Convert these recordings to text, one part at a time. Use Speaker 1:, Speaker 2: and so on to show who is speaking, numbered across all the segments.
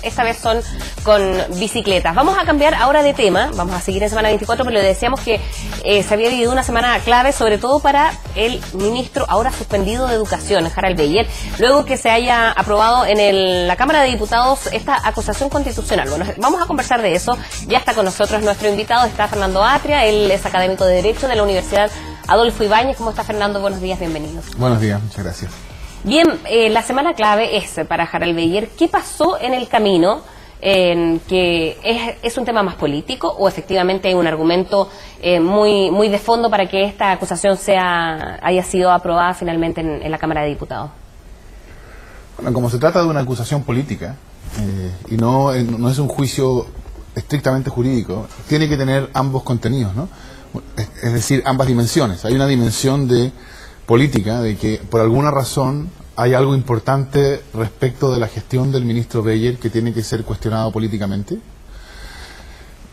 Speaker 1: esta vez son con bicicletas. Vamos a cambiar ahora de tema, vamos a seguir en semana 24, pero le decíamos que se había vivido una semana clave, sobre todo para el ministro ahora suspendido de Educación, Harald Beyer, luego que se haya aprobado en la Cámara de Diputados esta acusación constitucional. Bueno, vamos a conversar de eso. Ya está con nosotros nuestro invitado, está Fernando Atria, él es académico de Derecho de la Universidad Adolfo Ibáñez. ¿Cómo está, Fernando? Buenos días, bienvenido.
Speaker 2: Buenos días, muchas gracias.
Speaker 1: Bien, la semana clave es para Harald Beyer. ¿Qué pasó en el camino? ¿Que es un tema más político o efectivamente hay un argumento muy de fondo para que esta acusación haya sido aprobada finalmente en la Cámara de Diputados?
Speaker 2: Bueno, como se trata de una acusación política y no es un juicio estrictamente jurídico, tiene que tener ambos contenidos, ¿no? Es decir, ambas dimensiones. Hay una dimensión de política, de que por alguna razón hay algo importante respecto de la gestión del ministro Beyer que tiene que ser cuestionado políticamente.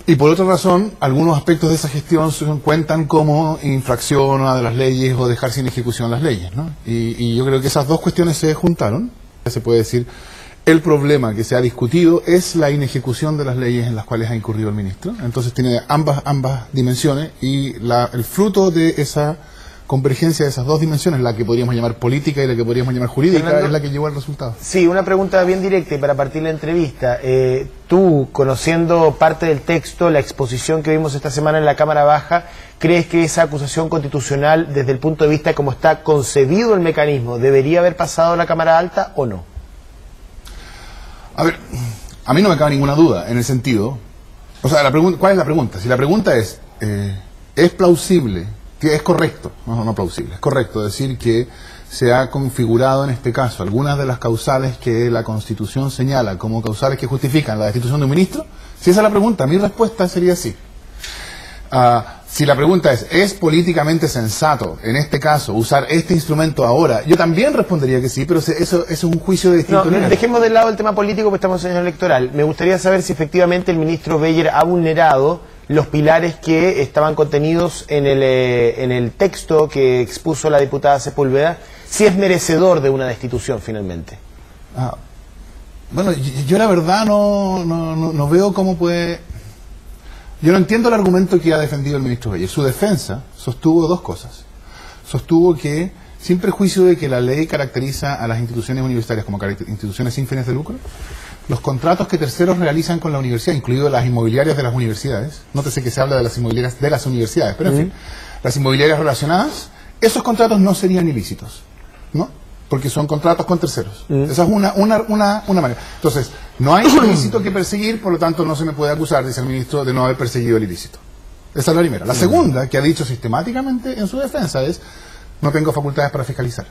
Speaker 2: Y por otra razón, algunos aspectos de esa gestión cuentan como infracción a las leyes o dejar sin ejecución las leyes, ¿no? Y yo creo que esas dos cuestiones se juntaron. Se puede decir, el problema que se ha discutido es la inejecución de las leyes en las cuales ha incurrido el ministro. Entonces tiene ambas dimensiones y el fruto de esa convergencia de esas dos dimensiones, la que podríamos llamar política y la que podríamos llamar jurídica, Fernando, es la que llevó al resultado.
Speaker 3: Sí, una pregunta bien directa y para partir la entrevista. Tú, conociendo parte del texto, la exposición que vimos esta semana en la Cámara Baja, ¿crees que esa acusación constitucional, desde el punto de vista de cómo está concebido el mecanismo, debería haber pasado a la Cámara Alta o no?
Speaker 2: A ver, a mí no me cabe ninguna duda en el sentido... O sea, ¿cuál es la pregunta? Si la pregunta es plausible, que es correcto, no plausible, es correcto decir que se ha configurado en este caso algunas de las causales que la Constitución señala como causales que justifican la destitución de un ministro. Si esa es la pregunta, mi respuesta sería sí. Si la pregunta es políticamente sensato, en este caso, usar este instrumento ahora, yo también respondería que sí, pero eso es un juicio de distinto nivel.
Speaker 3: Dejemos de lado el tema político porque estamos en año electoral. Me gustaría saber si efectivamente el ministro Beyer ha vulnerado los pilares que estaban contenidos en el texto que expuso la diputada Sepúlveda, si es merecedor de una destitución finalmente.
Speaker 2: Bueno, yo la verdad no veo cómo puede... Yo no entiendo el argumento que ha defendido el ministro Beyer. Su defensa sostuvo dos cosas. Sostuvo que, sin prejuicio de que la ley caracteriza a las instituciones universitarias como instituciones sin fines de lucro, los contratos que terceros realizan con la universidad, incluido las inmobiliarias de las universidades, nótese que se habla de las inmobiliarias de las universidades, pero en fin, las inmobiliarias relacionadas, esos contratos no serían ilícitos, ¿no? Porque son contratos con terceros. Esa es una manera. Entonces, no hay ilícito que perseguir, por lo tanto no se me puede acusar, dice el ministro, de no haber perseguido el ilícito. Esa es la primera. La segunda, que ha dicho sistemáticamente en su defensa, es no tengo facultades para fiscalizar.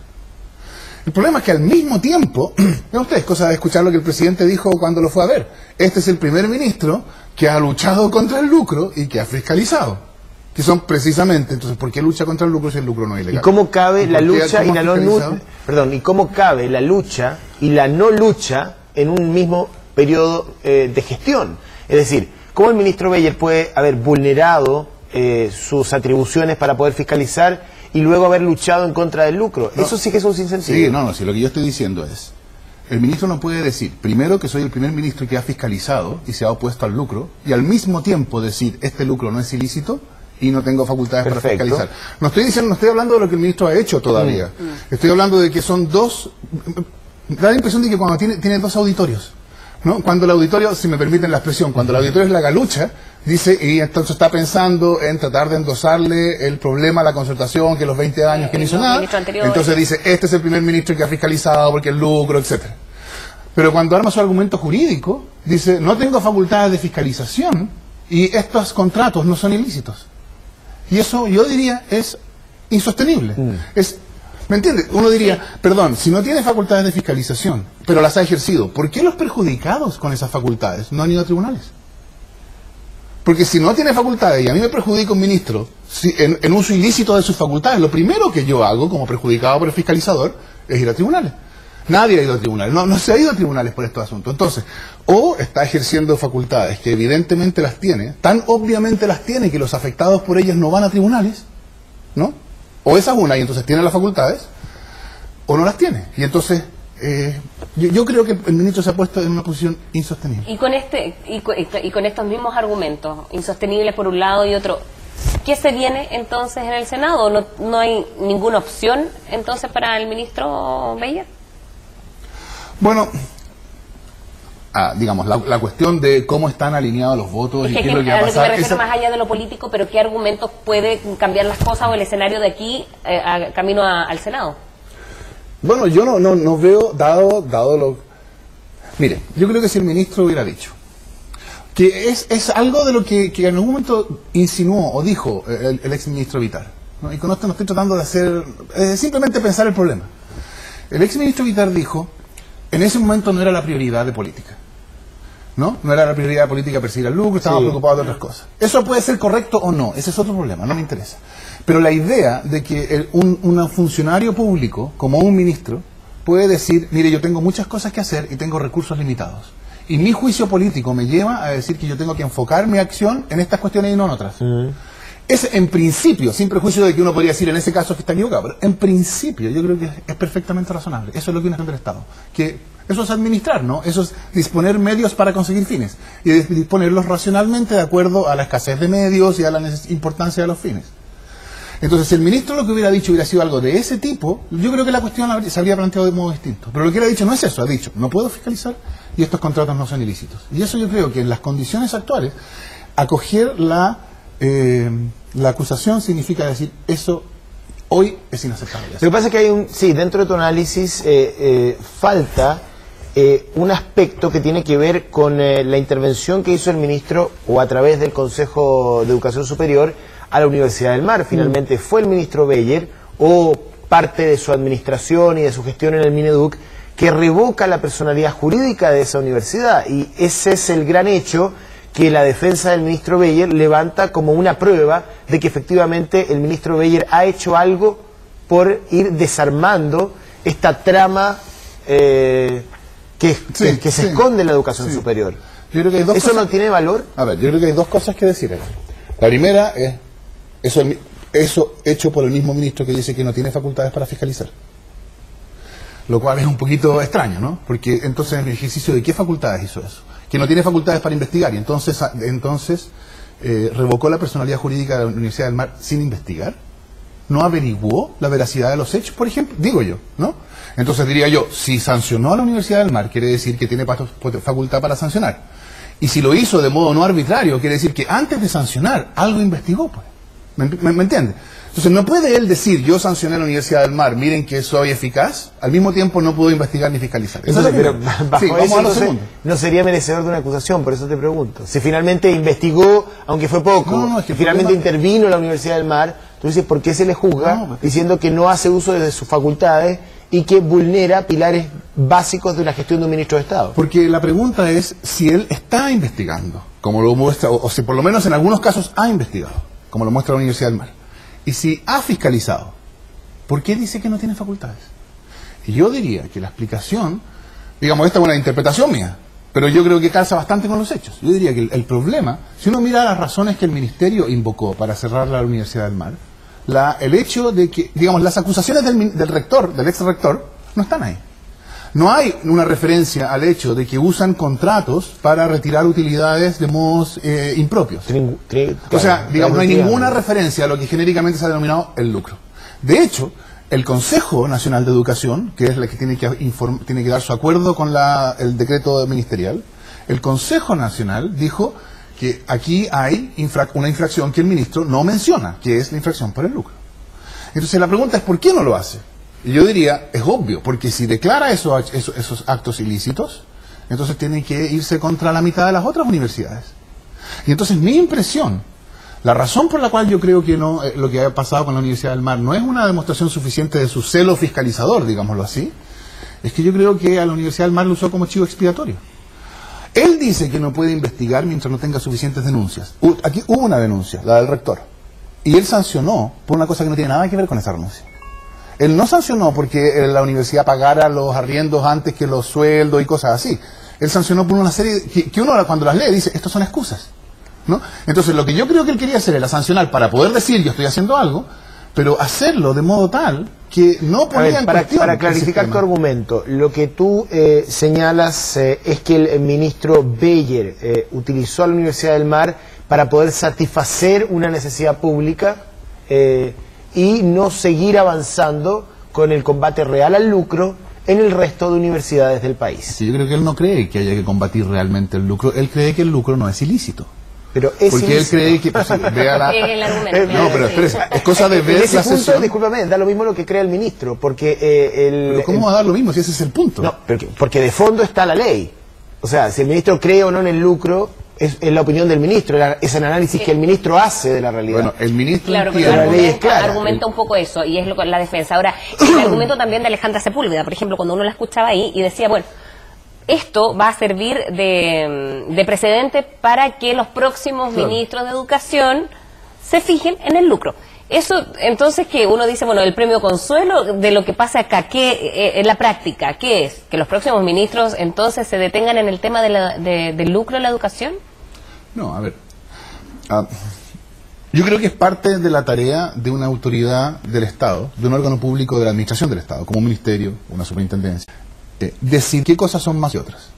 Speaker 2: El problema es que al mismo tiempo, vean ustedes, cosa de escuchar lo que el presidente dijo cuando lo fue a ver. Este es el primer ministro que ha luchado contra el lucro y que ha fiscalizado. Que son precisamente, entonces, ¿por qué lucha contra el lucro si el lucro no es ilegal?
Speaker 3: ¿Y cómo cabe la lucha y la ¿y cómo cabe la lucha y la no lucha en un mismo periodo de gestión? Es decir, ¿cómo el ministro Beyer puede haber vulnerado sus atribuciones para poder fiscalizar y luego haber luchado en contra del lucro? Eso sí que es un sinsentido.
Speaker 2: Sí, lo que yo estoy diciendo es, el ministro no puede decir, primero, que soy el primer ministro que ha fiscalizado y se ha opuesto al lucro, y al mismo tiempo decir, este lucro no es ilícito, y no tengo facultades para fiscalizar. No estoy hablando de lo que el ministro ha hecho todavía. Estoy hablando de que son dos... Da la impresión de que cuando tiene dos auditorios, ¿no? Cuando el auditorio, si me permiten la expresión, cuando el auditorio es la galucha, dice, y entonces está pensando en tratar de endosarle el problema a la concertación, que los 20 años que no hizo nada, entonces dice, este es el primer ministro que ha fiscalizado porque el lucro, etcétera. Pero cuando arma su argumento jurídico, dice, no tengo facultades de fiscalización y estos contratos no son ilícitos. Y eso, yo diría, es insostenible. ¿Me entiende? Uno diría, perdón, si no tiene facultades de fiscalización, pero las ha ejercido, ¿por qué los perjudicados con esas facultades no han ido a tribunales? Porque si no tiene facultades y a mí me perjudica un ministro en uso ilícito de sus facultades, lo primero que yo hago como perjudicado por el fiscalizador es ir a tribunales. Nadie ha ido a tribunales, no se ha ido a tribunales por estos asuntos. Entonces, o está ejerciendo facultades que evidentemente las tiene, tan obviamente las tiene que los afectados por ellas no van a tribunales, ¿no? O esa es una, y entonces tiene las facultades, o no las tiene. Y entonces yo creo que el ministro se ha puesto en una posición insostenible.
Speaker 1: Y con estos mismos argumentos, insostenibles por un lado y otro, ¿qué se viene entonces en el Senado? ¿No hay ninguna opción entonces para el ministro Beyer?
Speaker 2: Bueno, digamos, la cuestión de cómo están alineados los votos y qué es lo que va a pasar.
Speaker 1: A lo que me refiero más allá de lo político, pero ¿qué argumentos puede cambiar las cosas o el escenario de aquí camino al Senado?
Speaker 2: Bueno, yo no veo, dado lo... Mire, yo creo que si el ministro hubiera dicho que es algo de lo que en algún momento insinuó o dijo el exministro Villar, ¿no? Y con esto no estoy tratando de hacer, simplemente pensar el problema. El exministro Villar dijo, en ese momento no era la prioridad de política, ¿no? No era la prioridad de política perseguir al lucro, estábamos preocupados de otras cosas. Eso puede ser correcto o no, ese es otro problema, no me interesa. Pero la idea de que un funcionario público, como un ministro, puede decir, mire, yo tengo muchas cosas que hacer y tengo recursos limitados. Y mi juicio político me lleva a decir que yo tengo que enfocar mi acción en estas cuestiones y no en otras. Es en principio, sin prejuicio de que uno podría decir en ese caso que está equivocado, pero en principio yo creo que es perfectamente razonable. Eso es lo que una gente del Estado. Que eso es administrar, ¿no? Eso es disponer medios para conseguir fines. Y disponerlos racionalmente de acuerdo a la escasez de medios y a la importancia de los fines. Entonces, si el ministro lo que hubiera dicho hubiera sido algo de ese tipo, yo creo que la cuestión se habría planteado de modo distinto. Pero lo que él ha dicho no es eso, ha dicho, no puedo fiscalizar y estos contratos no son ilícitos. Y eso yo creo que en las condiciones actuales, acoger la acusación significa decir, eso hoy es inaceptable.
Speaker 3: Lo que pasa es que hay dentro de tu análisis falta un aspecto que tiene que ver con la intervención que hizo el ministro o a través del Consejo de Educación Superior a la Universidad del Mar. Finalmente fue el ministro Beyer o parte de su administración y de su gestión en el Mineduc que revoca la personalidad jurídica de esa universidad, y ese es el gran hecho que la defensa del ministro Beyer levanta como una prueba de que efectivamente el ministro Beyer ha hecho algo por ir desarmando esta trama que se esconde en la educación superior.
Speaker 2: Yo creo que hay dos
Speaker 3: ¿Eso
Speaker 2: cosas...
Speaker 3: no tiene valor?
Speaker 2: A ver, yo creo que hay dos cosas que decir acá. La primera es eso hecho por el mismo ministro que dice que no tiene facultades para fiscalizar. Lo cual es un poquito extraño, ¿no? Porque entonces en el ejercicio de qué facultades hizo eso. Que no tiene facultades para investigar y entonces revocó la personalidad jurídica de la Universidad del Mar sin investigar. No averiguó la veracidad de los hechos, por ejemplo, digo yo, ¿no? Entonces diría yo, si sancionó a la Universidad del Mar, quiere decir que tiene facultad para sancionar. Y si lo hizo de modo no arbitrario, quiere decir que antes de sancionar, algo investigó, pues. ¿Me entiende? Entonces no puede él decir, yo sancioné a la Universidad del Mar, miren que soy eficaz, al mismo tiempo no pudo investigar ni fiscalizar.
Speaker 3: Entonces, pero bajo eso, entonces, no sería merecedor de una acusación, por eso te pregunto. Si finalmente investigó, aunque fue poco, es que finalmente intervino la Universidad del Mar, tú dices, ¿por qué se le juzga diciendo que no hace uso de sus facultades y que vulnera pilares básicos de una gestión de un ministro de Estado?
Speaker 2: Porque la pregunta es si él está investigando, como lo muestra, o si por lo menos en algunos casos ha investigado, como lo muestra la Universidad del Mar. Y si ha fiscalizado, ¿por qué dice que no tiene facultades? Y yo diría que la explicación, digamos, esta es una interpretación mía, pero yo creo que calza bastante con los hechos. Yo diría que el problema, si uno mira las razones que el Ministerio invocó para cerrar la Universidad del Mar, el hecho de que, digamos, las acusaciones del rector, del ex rector, no están ahí. No hay una referencia al hecho de que usan contratos para retirar utilidades de modos impropios. O sea, digamos, no hay ninguna referencia a lo que genéricamente se ha denominado el lucro. De hecho, el Consejo Nacional de Educación, que es la que tiene que dar su acuerdo con el decreto ministerial, el Consejo Nacional dijo que aquí hay una infracción que el ministro no menciona, que es la infracción por el lucro. Entonces la pregunta es, ¿por qué no lo hace? Y yo diría, es obvio, porque si declara esos actos ilícitos, entonces tiene que irse contra la mitad de las otras universidades. Y entonces mi impresión, la razón por la cual yo creo que no, lo que ha pasado con la Universidad del Mar no es una demostración suficiente de su celo fiscalizador, digámoslo así, es que yo creo que a la Universidad del Mar lo usó como chivo expiatorio. Él dice que no puede investigar mientras no tenga suficientes denuncias. Aquí hubo una denuncia, la del rector, y él sancionó por una cosa que no tiene nada que ver con esa renuncia. Él no sancionó porque la universidad pagara los arriendos antes que los sueldos y cosas así. Él sancionó por una serie que uno cuando las lee dice, estas son excusas, ¿no? Entonces lo que yo creo que él quería hacer era sancionar para poder decir yo estoy haciendo algo, pero hacerlo de modo tal que no ponía en cuestión
Speaker 3: para clarificar tu argumento, lo que tú señalas es que el ministro Beyer utilizó a la Universidad del Mar para poder satisfacer una necesidad pública y no seguir avanzando con el combate real al lucro en el resto de universidades del país.
Speaker 2: Sí, yo creo que él no cree que haya que combatir realmente el lucro, él cree que el lucro no es ilícito.
Speaker 3: Pero es
Speaker 2: porque
Speaker 3: ilícito.
Speaker 2: Él cree que pues, vea la...
Speaker 1: el argumento,
Speaker 2: no, pero espérese, es cosa de ver
Speaker 3: ese
Speaker 2: la
Speaker 3: punto,
Speaker 2: sesión.
Speaker 3: discúlpame, da lo mismo lo que cree el ministro, porque
Speaker 2: ¿Pero cómo va a dar lo mismo si ese es el punto?
Speaker 3: No, porque de fondo está la ley. O sea, si el ministro cree o no en el lucro, es la opinión del ministro, es el análisis que el ministro hace de la realidad.
Speaker 2: Bueno, el ministro
Speaker 1: claro,
Speaker 2: entiende...
Speaker 1: pero
Speaker 3: la ley es clara.
Speaker 1: argumenta un poco eso, y es la defensa. Ahora, el argumento también de Alejandra Sepúlveda, por ejemplo, cuando uno la escuchaba ahí y decía, bueno, esto va a servir de precedente para que los próximos ministros de educación se fijen en el lucro. Eso, entonces, que uno dice, bueno, el premio consuelo de lo que pasa acá, ¿qué, en la práctica, qué es? ¿Que los próximos ministros entonces se detengan en el tema del lucro en la educación?
Speaker 2: No, a ver. Yo creo que es parte de la tarea de una autoridad del Estado, de un órgano público de la administración del Estado, como un ministerio, una superintendencia, decir qué cosas son más que otras.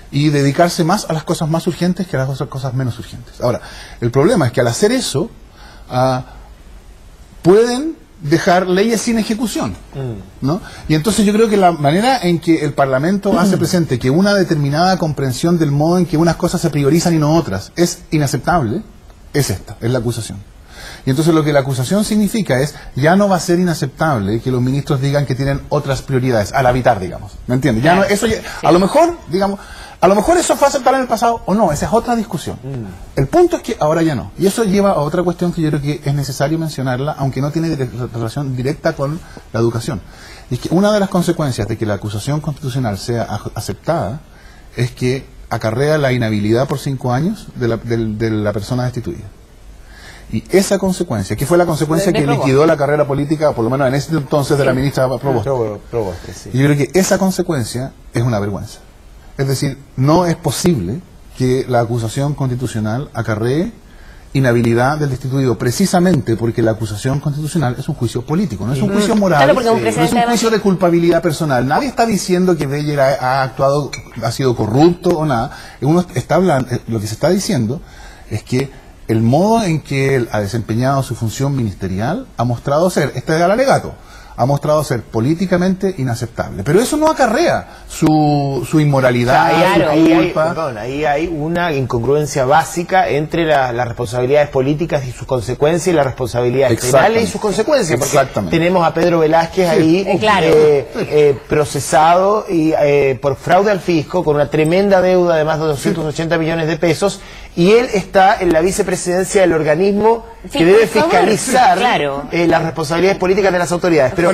Speaker 2: Y dedicarse más a las cosas más urgentes que a las cosas menos urgentes. Ahora, el problema es que al hacer eso, pueden dejar leyes sin ejecución, ¿no? Y entonces yo creo que la manera en que el Parlamento hace presente que una determinada comprensión del modo en que unas cosas se priorizan y no otras es inaceptable, es esta, es la acusación. Y entonces lo que la acusación significa es, ya no va a ser inaceptable que los ministros digan que tienen otras prioridades, al habitar, digamos, ¿me entiendes? Ya no, eso ya, a lo mejor, digamos, a lo mejor eso fue aceptable en el pasado o no, esa es otra discusión. El punto es que ahora ya no. Y eso lleva a otra cuestión que yo creo que es necesario mencionarla, aunque no tiene relación directa con la educación. Y es que una de las consecuencias de que la acusación constitucional sea aceptada es que acarrea la inhabilidad por 5 años de la persona destituida. Y esa consecuencia, que fue la consecuencia que liquidó la carrera política, por lo menos en ese entonces, de la ministra Provoste.
Speaker 3: Sí.
Speaker 2: Y yo creo que esa consecuencia es una vergüenza. Es decir, no es posible que la acusación constitucional acarree inhabilidad del destituido, precisamente porque la acusación constitucional es un juicio político, no es un juicio moral,
Speaker 1: claro, porque
Speaker 2: no es un juicio de culpabilidad personal. Nadie está diciendo que Beyer ha actuado, ha sido corrupto o nada. Uno está hablando, lo que se está diciendo es que el modo en que él ha desempeñado su función ministerial ha mostrado ser, este es el alegato, ha mostrado ser políticamente inaceptable. Pero eso no acarrea su inmoralidad, su culpa.
Speaker 3: Ahí hay una incongruencia básica entre las responsabilidades políticas y sus consecuencias y las responsabilidades penales y sus consecuencias. Porque tenemos a Pedro Velázquez ahí procesado y por fraude al fisco con una tremenda deuda de más de 280 millones de pesos, y él está en la vicepresidencia del organismo que debe fiscalizar las responsabilidades políticas de las autoridades. Pero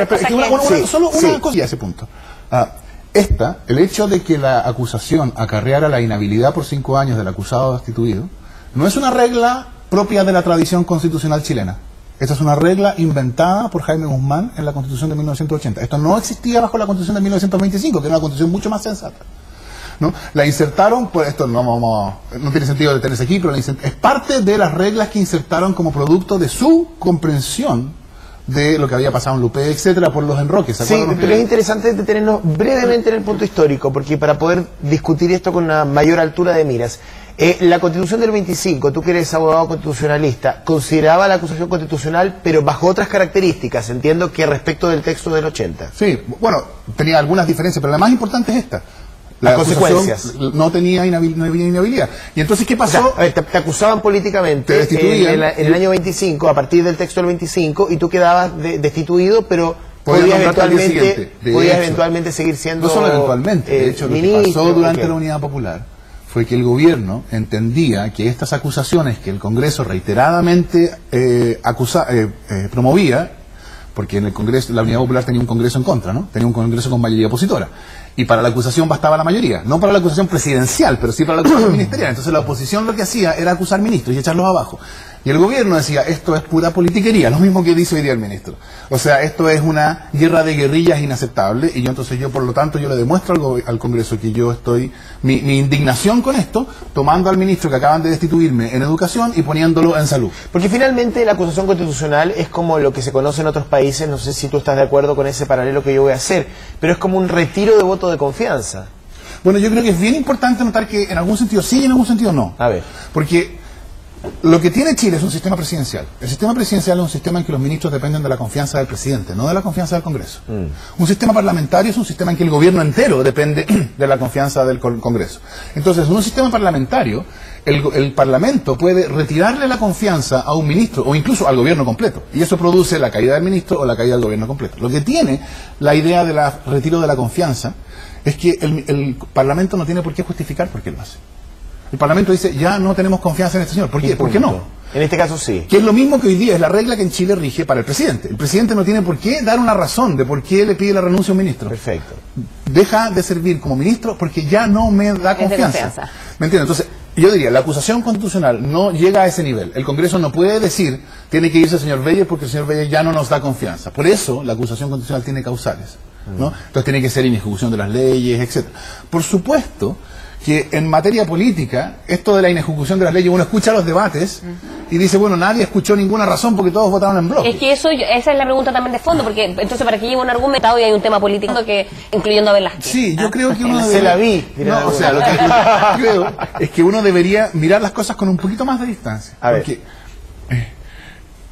Speaker 2: solo una cosa a ese punto. El hecho de que la acusación acarreara la inhabilidad por 5 años del acusado destituido, no es una regla propia de la tradición constitucional chilena. Esta es una regla inventada por Jaime Guzmán en la Constitución de 1980. Esto no existía bajo la Constitución de 1925, que era una constitución mucho más sensata, ¿no? La insertaron, pues esto no tiene sentido detenerse aquí, pero es parte de las reglas que insertaron como producto de su comprensión de lo que había pasado en Lupe, etcétera, por los enroques.
Speaker 3: Sí, pero es interesante detenernos brevemente en el punto histórico, porque para poder discutir esto con una mayor altura de miras, la Constitución del 25, tú que eres abogado constitucionalista, consideraba la acusación constitucional, pero bajo otras características, entiendo, que respecto del texto del 80.
Speaker 2: Sí, bueno, tenía algunas diferencias, pero la más importante es esta. Las
Speaker 3: consecuencias.
Speaker 2: No tenía inhabilidad. Y entonces, ¿qué pasó?
Speaker 3: O sea, te acusaban políticamente en el año 25, a partir del texto del 25, y tú quedabas destituido, pero podías eventualmente seguir siendo...
Speaker 2: No solo eventualmente, de hecho, lo que pasó durante la Unidad Popular fue que el gobierno entendía que estas acusaciones que el Congreso reiteradamente promovía, porque en el Congreso, la Unidad Popular tenía un Congreso en contra, ¿no? Tenía un Congreso con mayoría opositora. Y para la acusación bastaba la mayoría. No para la acusación presidencial, pero sí para la acusación ministerial. Entonces la oposición lo que hacía era acusar ministros y echarlos abajo. Y el gobierno decía, esto es pura politiquería, lo mismo que dice hoy día el ministro. O sea, esto es una guerra de guerrillas inaceptable, y yo por lo tanto, yo le demuestro al Congreso que yo estoy, mi indignación con esto, tomando al ministro que acaban de destituirme en educación y poniéndolo en salud.
Speaker 3: Porque finalmente la acusación constitucional es como lo que se conoce en otros países, no sé si tú estás de acuerdo con ese paralelo que yo voy a hacer, pero es como un retiro de voto de confianza.
Speaker 2: Bueno, yo creo que es bien importante notar que en algún sentido sí y en algún sentido no.
Speaker 3: A ver.
Speaker 2: Porque lo que tiene Chile es un sistema presidencial. El sistema presidencial es un sistema en que los ministros dependen de la confianza del presidente, no de la confianza del Congreso. Un sistema parlamentario es un sistema en que el gobierno entero depende de la confianza del Congreso. Entonces, en un sistema parlamentario, el Parlamento puede retirarle la confianza a un ministro o incluso al gobierno completo. Y eso produce la caída del ministro o la caída del gobierno completo. Lo que tiene la idea del retiro de la confianza es que el Parlamento no tiene por qué justificar por qué lo hace. El Parlamento dice, ya no tenemos confianza en este señor. ¿Por qué? ¿Por qué no?
Speaker 3: En este caso sí.
Speaker 2: Que es lo mismo que hoy día es la regla que en Chile rige para el presidente. El presidente no tiene por qué dar una razón de por qué le pide la renuncia a un ministro.
Speaker 3: Perfecto.
Speaker 2: Deja de servir como ministro porque ya no me da confianza. ¿Me entiendes? Entonces, yo diría, la acusación constitucional no llega a ese nivel. El Congreso no puede decir, tiene que irse el señor Beyer porque el señor Beyer ya no nos da confianza. Por eso, la acusación constitucional tiene causales, ¿no? Entonces tiene que ser inejecución de las leyes, etc. Por supuesto que en materia política, esto de la inejecución de las leyes, uno escucha los debates y dice, bueno, nadie escuchó ninguna razón porque todos votaron en bloque.
Speaker 1: Es que esa es la pregunta también de fondo, porque entonces para que llegue un argumentado y hay un tema político que incluyendo a Velázquez.
Speaker 2: Sí, yo creo que uno debería...
Speaker 3: Se la vi.
Speaker 2: No, o sea, lo que yo creo es que uno debería mirar las cosas con un poquito más de distancia.
Speaker 3: A ver.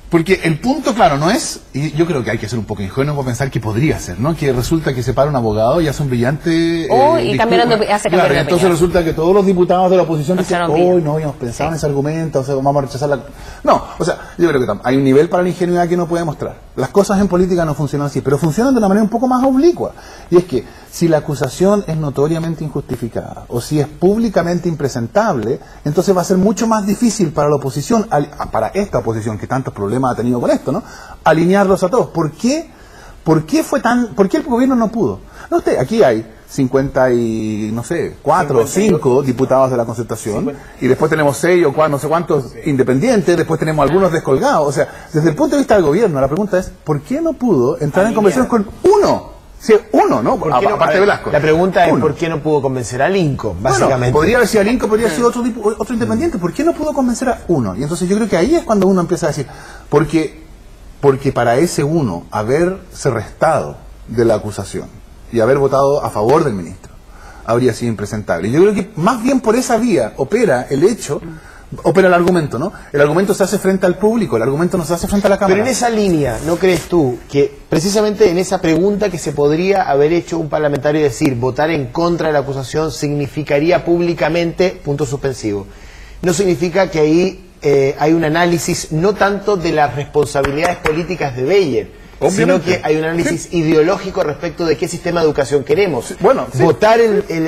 Speaker 2: Porque el punto, claro, no es, y yo creo que hay que ser un poco ingenuo para pensar que podría ser, ¿no? Que resulta que se para un abogado y hace un brillante...
Speaker 1: y cambiaron de, hace
Speaker 2: claro,
Speaker 1: cambiar de
Speaker 2: entonces
Speaker 1: opinión.
Speaker 2: resulta que todos los diputados de la oposición dicen,
Speaker 1: olvidan.
Speaker 2: no habíamos pensado en ese argumento, o sea, vamos a rechazar la... No, o sea, yo creo que hay un nivel para la ingenuidad que uno puede mostrar. Las cosas en política no funcionan así, pero funcionan de una manera un poco más oblicua. Y es que si la acusación es notoriamente injustificada o si es públicamente impresentable, entonces va a ser mucho más difícil para la oposición, para esta oposición que tantos problemas ha tenido con esto, ¿no? Alinearlos a todos. ¿Por qué el gobierno no pudo? No, aquí hay 4 o 5 diputados de la Concertación, y después tenemos 6 o 4, no sé cuántos independientes, después tenemos algunos descolgados. O sea, desde el punto de vista del gobierno, la pregunta es, ¿por qué no pudo entrar en conversación con uno? Sí, uno, ¿no? Aparte de Velasco.
Speaker 3: La pregunta es, ¿por qué no pudo convencer a Lincoln? Básicamente.
Speaker 2: Bueno, podría haber sido a Lincoln, podría haber sido otro independiente. ¿Por qué no pudo convencer a uno? Y entonces yo creo que ahí es cuando uno empieza a decir, porque para ese uno haberse restado de la acusación y haber votado a favor del ministro habría sido impresentable. Yo creo que más bien por esa vía opera el argumento, ¿no? El argumento se hace frente al público, el argumento no se hace frente a la Cámara.
Speaker 3: Pero en esa línea, ¿no crees tú que precisamente en esa pregunta que se podría haber hecho un parlamentario y decir, votar en contra de la acusación significaría públicamente, punto suspensivo? No significa que ahí hay un análisis no tanto de las responsabilidades políticas de Beyer, sino que hay un análisis ideológico respecto de qué sistema de educación queremos.
Speaker 2: Sí, bueno, sí.
Speaker 3: Votar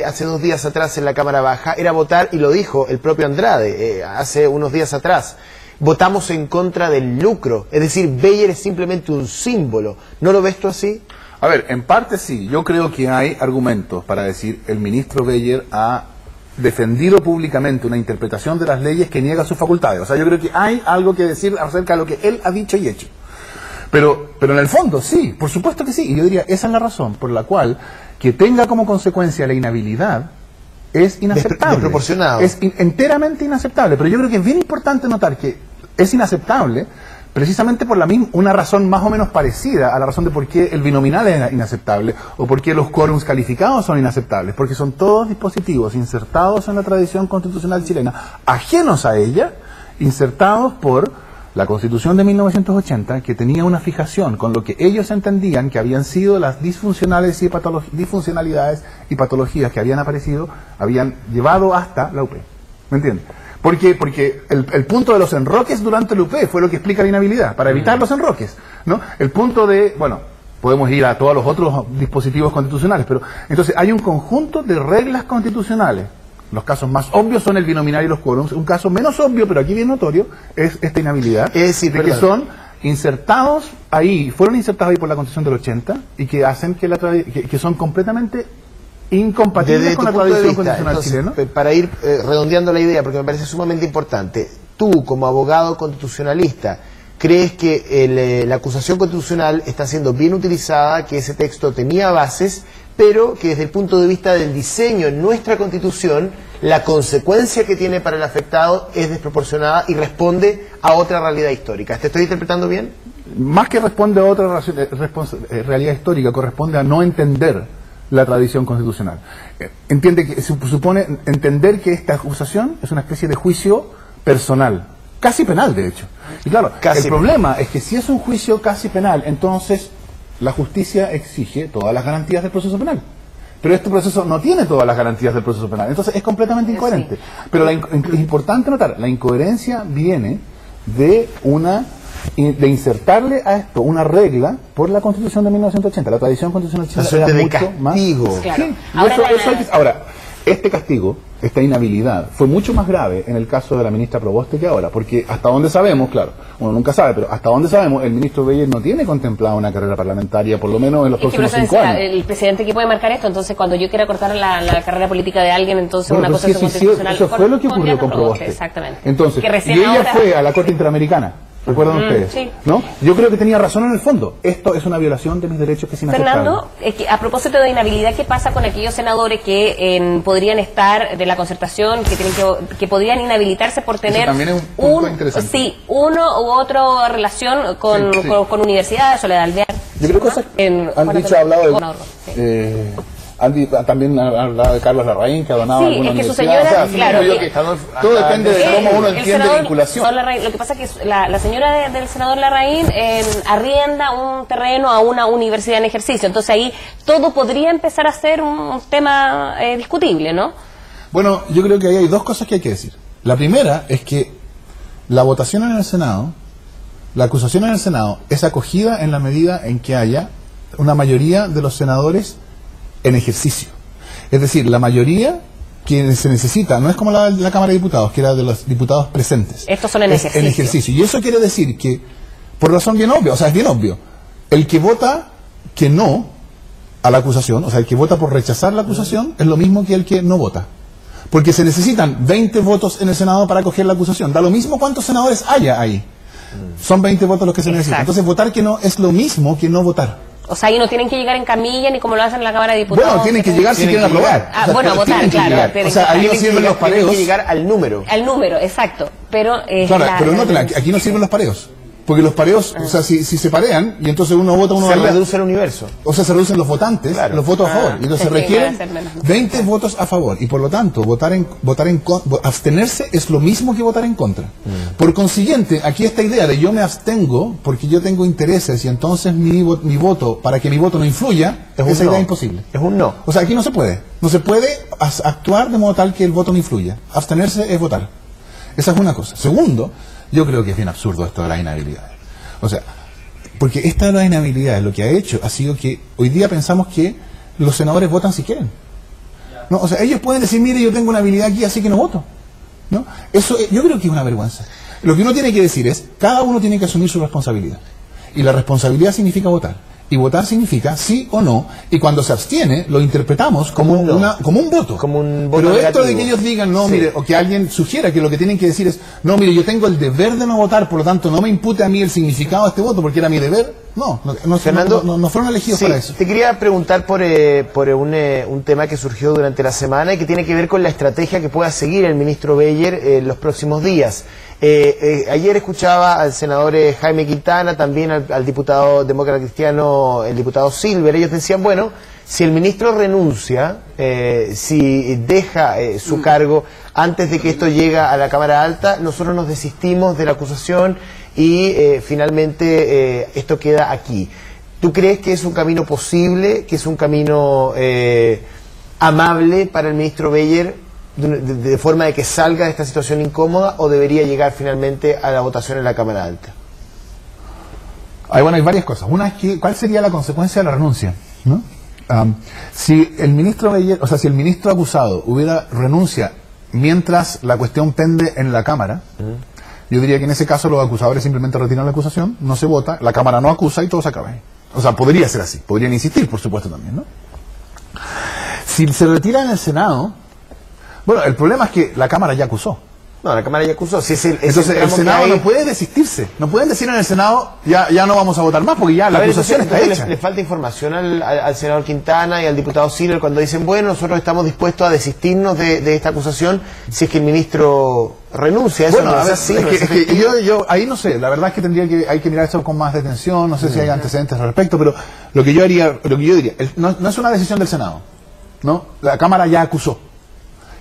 Speaker 3: hace 2 días atrás en la Cámara Baja era votar, y lo dijo el propio Andrade hace unos días atrás, votamos en contra del lucro. Es decir, Beyer es simplemente un símbolo. ¿No lo ves tú así?
Speaker 2: A ver, en parte sí. Yo creo que hay argumentos para decir el ministro Beyer ha defendido públicamente una interpretación de las leyes que niega sus facultades. O sea, yo creo que hay algo que decir acerca de lo que él ha dicho y hecho. Pero en el fondo, sí, por supuesto que sí. Y yo diría, esa es la razón por la cual que tenga como consecuencia la inhabilidad es inaceptable.
Speaker 3: Desproporcionado.
Speaker 2: Es enteramente inaceptable. Pero yo creo que es bien importante notar que es inaceptable precisamente por una razón más o menos parecida a la razón de por qué el binominal es inaceptable o por qué los quórums calificados son inaceptables. Porque son todos dispositivos insertados en la tradición constitucional chilena, ajenos a ella, insertados por la Constitución de 1980, que tenía una fijación con lo que ellos entendían que habían sido las disfuncionalidades y patologías que habían aparecido, habían llevado hasta la UP. ¿Me entiendes? Porque el punto de los enroques durante la UP fue lo que explica la inhabilidad, para evitar los enroques, ¿no? El punto de, bueno, podemos ir a todos los otros dispositivos constitucionales, pero entonces hay un conjunto de reglas constitucionales. Los casos más obvios son el binominal y los quórums. Un caso menos obvio, pero aquí bien notorio, es esta inhabilidad.
Speaker 3: Es decir,
Speaker 2: que son insertados ahí, fueron insertados ahí por la Constitución del 80 y que hacen que son completamente incompatibles con la tradición constitucional chilena.
Speaker 3: Para ir redondeando la idea, porque me parece sumamente importante, tú como abogado constitucionalista, ¿crees que la acusación constitucional está siendo bien utilizada, que ese texto tenía bases, pero que desde el punto de vista del diseño en nuestra Constitución, la consecuencia que tiene para el afectado es desproporcionada y responde a otra realidad histórica? ¿Te estoy interpretando bien?
Speaker 2: Más que responde a otra realidad histórica, corresponde a no entender la tradición constitucional. Entiende que supone entender que esta acusación es una especie de juicio personal, casi penal de hecho. Y claro, el problema es que si es un juicio casi penal, entonces la justicia exige todas las garantías del proceso penal. Pero este proceso no tiene todas las garantías del proceso penal, entonces es completamente incoherente. Pero es importante notar, la incoherencia viene de insertarle a esto una regla por la Constitución de 1980. La tradición constitucional chilena era mucho más...
Speaker 1: Claro.
Speaker 2: Sí, ahora, este castigo, esta inhabilidad, fue mucho más grave en el caso de la ministra Proboste que ahora, porque hasta donde sabemos, claro, uno nunca sabe, pero hasta donde sabemos, el ministro Beyer no tiene contemplada una carrera parlamentaria, por lo menos en los próximos 5 años.
Speaker 1: El presidente que puede marcar esto, entonces cuando yo quiera cortar la carrera política de alguien, entonces una cosa constitucional...
Speaker 2: Eso fue lo que ocurrió con Proboste.
Speaker 1: Exactamente.
Speaker 2: Entonces, y ella fue a la Corte Interamericana. ¿Recuerdan ustedes?
Speaker 1: Sí.
Speaker 2: ¿No? Yo creo que tenía razón en el fondo. Esto es una violación de mis derechos que es inaceptable.
Speaker 1: Fernando, a propósito de inhabilidad, ¿qué pasa con aquellos senadores que podrían estar de la concertación, que podrían inhabilitarse por tener
Speaker 2: eso también es un punto interesante.
Speaker 1: Sí, uno u otra relación con universidades, Soledad Alvear?
Speaker 2: Yo creo que cosas ha hablado de... también ha hablado de Carlos Larraín, que ha donado alguna universidad.
Speaker 1: Su señora, claro,
Speaker 2: todo depende de cómo uno entiende vinculación.
Speaker 1: Lo que pasa es que la señora del senador Larraín arrienda un terreno a una universidad en ejercicio, entonces ahí todo podría empezar a ser un tema discutible, ¿no?
Speaker 2: Bueno, yo creo que ahí hay dos cosas que hay que decir. La primera es que la votación en el Senado, la acusación en el Senado, es acogida en la medida en que haya una mayoría de los senadores en ejercicio. Es decir, la mayoría que se necesita, no es como la Cámara de Diputados, que era de los diputados presentes.
Speaker 1: Estos son en ejercicio.
Speaker 2: Y eso quiere decir que, por razón bien obvia, o sea, es bien obvio, el que vota que no a la acusación, o sea, el que vota por rechazar la acusación, es lo mismo que el que no vota. Porque se necesitan 20 votos en el Senado para acoger la acusación. Da lo mismo cuántos senadores haya ahí. Son 20 votos los que se necesitan. Entonces, votar que no es lo mismo que no votar.
Speaker 1: O sea, ahí no tienen que llegar en camilla ni como lo hacen en la Cámara de Diputados.
Speaker 2: Bueno, tienen que llegar si quieren aprobar.
Speaker 1: A votar, claro.
Speaker 2: O sea, ahí no sirven los pareos.
Speaker 3: Tienen que llegar al número.
Speaker 1: Al número, exacto. Pero
Speaker 2: aquí no sirven los pareos. Porque los pareos, o sea, si se parean y entonces uno vota, uno
Speaker 3: se reduce el universo.
Speaker 2: O sea, se reducen los votantes, los votos a favor. Y entonces se requieren 20 votos a favor. Y por lo tanto, abstenerse es lo mismo que votar en contra. Por consiguiente, aquí esta idea de yo me abstengo porque yo tengo intereses y entonces mi voto, para que mi voto no influya, esa idea es imposible.
Speaker 3: Es un no.
Speaker 2: O sea, aquí no se puede. No se puede actuar de modo tal que el voto no influya. Abstenerse es votar. Esa es una cosa. Segundo, yo creo que es bien absurdo esto de las inhabilidades. O sea, porque esta de las inhabilidades lo que ha hecho ha sido que hoy día pensamos que los senadores votan si quieren. No, o sea, ellos pueden decir, mire, yo tengo una habilidad aquí, así que no voto. ¿No? Eso yo creo que es una vergüenza. Lo que uno tiene que decir es, cada uno tiene que asumir su responsabilidad. Y la responsabilidad significa votar. Y votar significa sí o no, y cuando se abstiene lo interpretamos como un voto.
Speaker 3: Como un voto
Speaker 2: Pero
Speaker 3: negativo.
Speaker 2: esto de que ellos digan, no, mire, o que alguien sugiera que lo que tienen que decir es, no, mire, yo tengo el deber de no votar, por lo tanto no me impute a mí el significado de este voto porque era mi deber. No, Fernando, no fueron elegidos para eso.
Speaker 3: Te quería preguntar por un tema que surgió durante la semana y que tiene que ver con la estrategia que pueda seguir el ministro Beyer en los próximos días. Ayer escuchaba al senador Jaime Quintana, también al diputado demócrata cristiano, el diputado Silver. Ellos decían, bueno, si el ministro renuncia, si deja su cargo antes de que esto llegue a la Cámara Alta, nosotros nos desistimos de la acusación y finalmente esto queda aquí. ¿Tú crees que es un camino posible, que es un camino amable para el ministro Beyer, de forma de que salga de esta situación incómoda, o debería llegar finalmente a la votación en la Cámara Alta?
Speaker 2: Bueno, hay varias cosas. Una es que, ¿cuál sería la consecuencia de la renuncia? ¿No? Si el ministro Beyer, o sea, si el ministro acusado renuncia mientras la cuestión pende en la Cámara, yo diría que en ese caso los acusadores simplemente retiran la acusación, no se vota, la Cámara no acusa y todo se acaba ahí. O sea, podría ser así, podrían insistir, por supuesto, también, ¿no? Si se retira en el Senado, bueno, el problema es que la Cámara ya acusó.
Speaker 3: No, la Cámara ya acusó. Si es
Speaker 2: Entonces el Senado no puede desistirse. No pueden decir en el Senado, ya no vamos a votar más, porque ya la acusación está hecha.
Speaker 3: Le falta información al senador Quintana y al diputado Siller cuando dicen, bueno, nosotros estamos dispuestos a desistirnos de esta acusación si es que el ministro renuncia. Eso
Speaker 2: bueno, a ver, yo ahí no sé, la verdad es que hay que mirar esto con más detención, no sé si hay antecedentes al respecto, pero lo que yo diría, no es una decisión del Senado, ¿no? La Cámara ya acusó,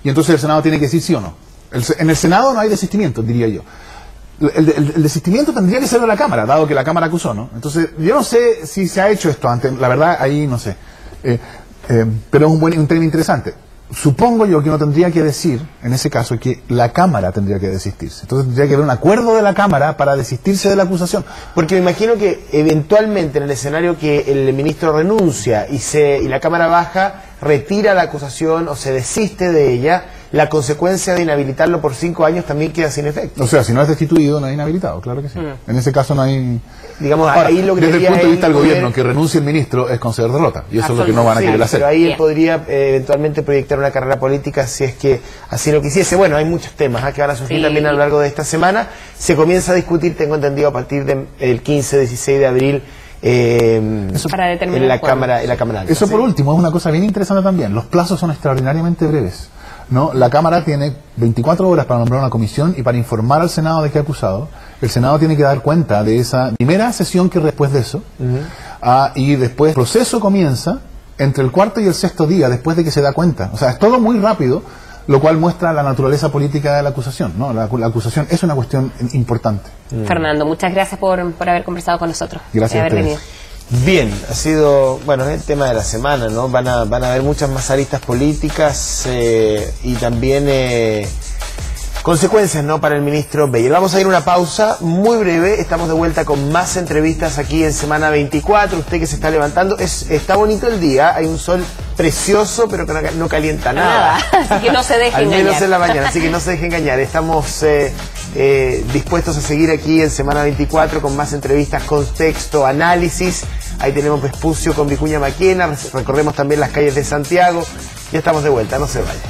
Speaker 2: y entonces el Senado tiene que decir sí o no. En el Senado no hay desistimiento, diría yo. El desistimiento tendría que ser de la Cámara, dado que la Cámara acusó, ¿no? Entonces, yo no sé si se ha hecho esto antes, la verdad, ahí no sé. Pero es un tema interesante. Supongo yo que uno tendría que decir, en ese caso, que la Cámara tendría que desistirse. Entonces tendría que haber un acuerdo de la Cámara para desistirse de la acusación.
Speaker 3: Porque me imagino que eventualmente en el escenario que el ministro renuncia y la Cámara baja, retira la acusación o se desiste de ella, la consecuencia de inhabilitarlo por 5 años también queda sin efecto.
Speaker 2: O sea, si no es destituido, no es inhabilitado, claro que sí. En ese caso no hay...
Speaker 3: Digamos,
Speaker 2: ahora,
Speaker 3: ahí lo que
Speaker 2: desde el punto de vista del gobierno, que renuncie el ministro es conceder derrota, y eso es lo que no van a querer hacer.
Speaker 3: Pero ahí él podría eventualmente proyectar una carrera política si es que así lo quisiese. Bueno, hay muchos temas que van a surgir también a lo largo de esta semana. Se comienza a discutir, tengo entendido, a partir del 15-16 de abril
Speaker 1: para determinar
Speaker 3: en la Cámara Alta.
Speaker 2: Eso por último es una cosa bien interesante también. Los plazos son extraordinariamente breves, ¿no? La Cámara tiene 24 horas para nombrar una comisión y para informar al Senado de qué ha acusado. El Senado tiene que dar cuenta de esa primera sesión que después de eso, y después el proceso comienza entre el cuarto y el sexto día después de que se da cuenta. O sea, es todo muy rápido, lo cual muestra la naturaleza política de la acusación, ¿no? La acusación es una cuestión importante.
Speaker 1: Fernando, muchas gracias por haber conversado con nosotros.
Speaker 2: Gracias a ustedes.
Speaker 3: Bien, ha sido, bueno, es el tema de la semana, ¿no? Van a haber muchas más aristas políticas y también consecuencias, ¿no?, para el ministro Beyer. Vamos a ir a una pausa muy breve, estamos de vuelta con más entrevistas aquí en Semana 24. Usted que se está levantando, está bonito el día, hay un sol precioso, pero que no calienta nada.
Speaker 1: Así que no se deje engañar.
Speaker 3: Al menos en la mañana, así que no se deje engañar. Estamos dispuestos a seguir aquí en Semana 24 con más entrevistas, contexto, análisis. Ahí tenemos Vespucio con Vicuña Maquena, recorremos también las calles de Santiago. Ya estamos de vuelta, no se vayan.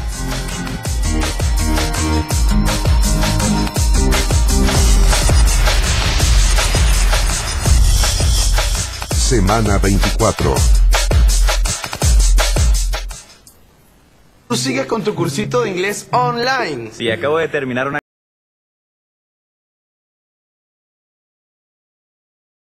Speaker 4: Semana 24.
Speaker 5: ¿Tú sigues con tu cursito de inglés online?
Speaker 6: Sí, acabo de terminar una